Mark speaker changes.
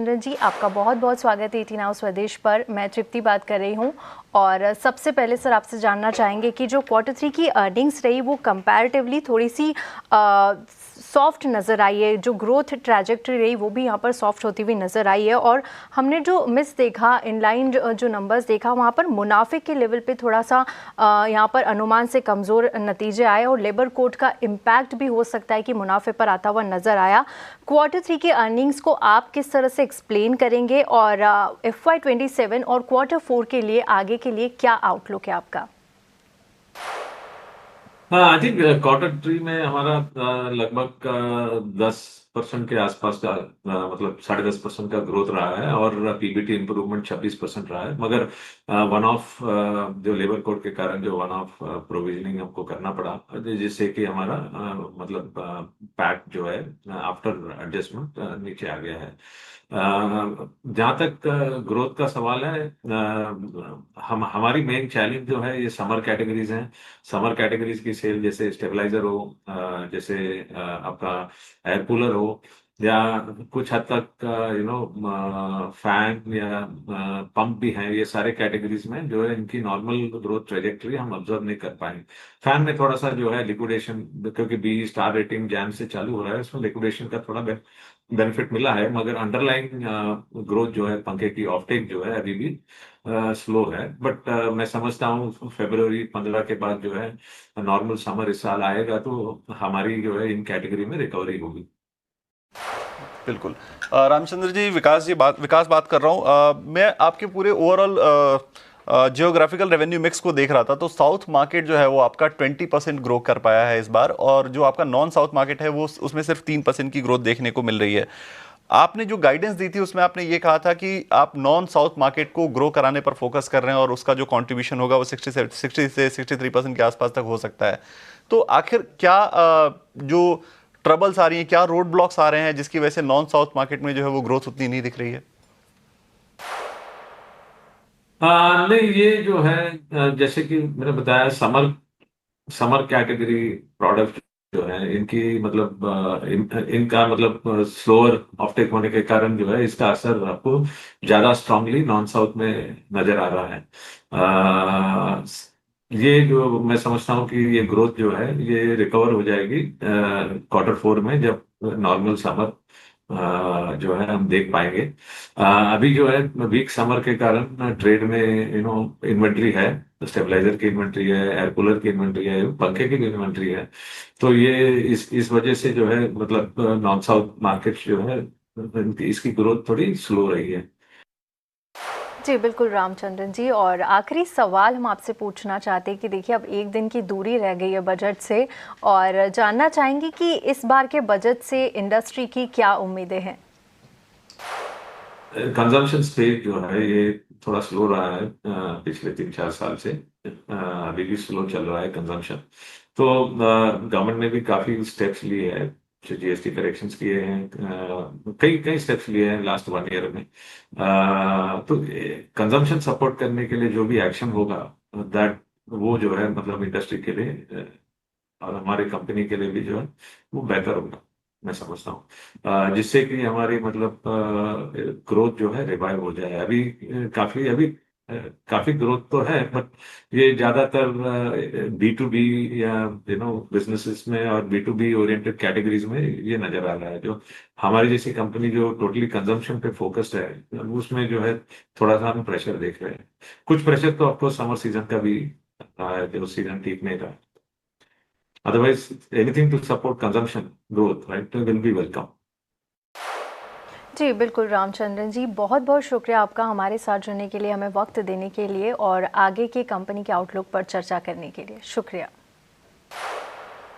Speaker 1: चंद्रन जी, आपका बहुत बहुत स्वागत है 18 हाउस स्वदेश पर। मैं तृप्ति बात कर रही हूं और सबसे पहले सर आपसे जानना चाहेंगे कि जो क्वार्टर 3 की अर्निंग्स रही वो कंपैरेटिवली थोड़ी सी सॉफ्ट नज़र आई है। जो ग्रोथ ट्रैजेक्टरी रही वो भी यहाँ पर सॉफ्ट होती हुई नज़र आई है और हमने जो मिस देखा, इनलाइन जो नंबर्स देखा, वहाँ पर मुनाफे के लेवल पे थोड़ा सा यहाँ पर अनुमान से कमज़ोर नतीजे आए और लेबर कोड का इम्पैक्ट भी हो सकता है कि मुनाफे पर आता हुआ नज़र आया। क्वार्टर 3 की अर्निंग्स को आप किस तरह से एक्सप्लेन करेंगे और FY27 और क्वार्टर 4 के लिए आगे के लिए क्या आउटलुक है आपका?
Speaker 2: हाँ, आई थिंक क्वार्टर 3 में हमारा लगभग 10% के आसपास का मतलब 10.5% का ग्रोथ रहा है और पीबीटी इंप्रूवमेंट 26% रहा है। मगर वन ऑफ जो लेबर कोड के कारण जो वन ऑफ प्रोविजनिंग हमको करना पड़ा, जिससे कि हमारा मतलब पैट जो है आफ्टर एडजस्टमेंट नीचे आ गया है। जहाँ तक ग्रोथ का सवाल है, हम हमारी मेन चैलेंज जो है ये समर कैटेगरीज हैं। समर कैटेगरीज की सेल जैसे स्टेबलाइजर हो, जैसे आपका एयर कूलर हो, या कुछ हद तक फैन या पंप भी हैं। ये सारे कैटेगरीज में जो है इनकी नॉर्मल ग्रोथ ट्रेजेक्टरी हम ऑब्जर्व नहीं कर पाए। फैन में थोड़ा सा जो है लिक्विडेशन, क्योंकि बी स्टार रेटिंग जैन से चालू हो रहा है, उसमें लिक्विडेशन का थोड़ा बेनिफिट मिला है। मगर अंडरलाइन ग्रोथ जो है पंखे की ऑफटेक जो है अभी भी स्लो है। बट मैं समझता हूँ फरवरी 15 के बाद जो है नॉर्मल समर इस साल आएगा तो हमारी जो है इन कैटेगरी में रिकवरी होगी।
Speaker 3: बिल्कुल। रामचंद्र जी, विकास बात कर रहा हूँ। मैं आपके पूरे ओवरऑल जियोग्राफिकल रेवेन्यू मिक्स को देख रहा था, तो साउथ मार्केट जो है वो आपका 20% ग्रो कर पाया है इस बार, और जो आपका नॉन साउथ मार्केट है वो उसमें सिर्फ 3% की ग्रोथ देखने को मिल रही है। आपने जो गाइडेंस दी थी उसमें आपने ये कहा था कि आप नॉन साउथ मार्केट को ग्रो कराने पर फोकस कर रहे हैं और उसका जो कंट्रीब्यूशन होगा वो 60 से 63% के आसपास तक हो सकता है। तो आखिर क्या जो ट्रबल्स आ रही हैं, क्या रोड ब्लॉक्स आ रहे हैं जिसकी वजह से नॉन साउथ मार्केट में जो है वो ग्रोथ उतनी नहीं दिख रही है?
Speaker 2: नहीं, ये जो है जैसे कि मैंने बताया, समर समर कैटेगरी प्रोडक्ट जो है इनकी मतलब इनका मतलब स्लोअर ऑफटेक होने के कारण जो है इसका असर आपको ज्यादा स्ट्रांगली नॉन साउथ में नजर आ रहा है। ये जो मैं समझता हूँ कि ये ग्रोथ जो है ये रिकवर हो जाएगी क्वार्टर 4 में, जब नॉर्मल समर जो है हम देख पाएंगे। अभी जो है वीक समर के कारण ट्रेड में इन्वेंट्री है, स्टेबलाइजर की इन्वेंट्री है, एयर कूलर की इन्वेंट्री है, पंखे की भी इन्वेंट्री है। तो ये इस वजह से जो है मतलब नॉन साउथ मार्केट जो है इसकी ग्रोथ थोड़ी स्लो रही है।
Speaker 1: जी बिल्कुल रामचंद्रन जी, और आखिरी सवाल हम आपसे पूछना चाहते हैं कि देखिए अब एक दिन की दूरी रह गई है बजट से, और जानना चाहेंगे कि इस बार के बजट से इंडस्ट्री की क्या उम्मीदें हैं?
Speaker 2: कंजम्पशन स्पेस जो है ये थोड़ा स्लो रहा है पिछले 3-4 साल से। अभी भी स्लो चल रहा है कंजम्पशन। तो गवर्नमेंट ने भी काफी स्टेप्स लिए हैं, जीएसटी करेक्शंस किए हैं, कई कई स्टेप्स लिए हैं लास्ट 1 ईयर में। तो कंजम्पशन सपोर्ट करने के लिए जो भी एक्शन होगा, दैट वो जो है मतलब इंडस्ट्री के लिए और हमारी कंपनी के लिए भी जो है वो बेहतर होगा, मैं समझता हूँ। जिससे कि हमारी मतलब ग्रोथ जो है रिवाइव हो जाए। काफी ग्रोथ तो है, बट ये ज्यादातर B2B या बिजनेसेस में और B2B ओरिएंटेड कैटेगरीज में ये नजर आ रहा है। जो हमारी जैसी कंपनी जो टोटली कंजम्पशन पे फोकस्ड है, उसमें जो है थोड़ा सा हम प्रेशर देख रहे हैं। कुछ प्रेशर तो आपको समर सीजन का भी रहा है, जो सीजन ठीक नहीं रहा। Otherwise, anything to support consumption growth, right, will be welcome.
Speaker 1: जी बिल्कुल रामचंद्रन जी, बहुत बहुत शुक्रिया आपका हमारे साथ जुड़ने के लिए, हमें वक्त देने के लिए और आगे की कंपनी के आउटलुक पर चर्चा करने के लिए। शुक्रिया।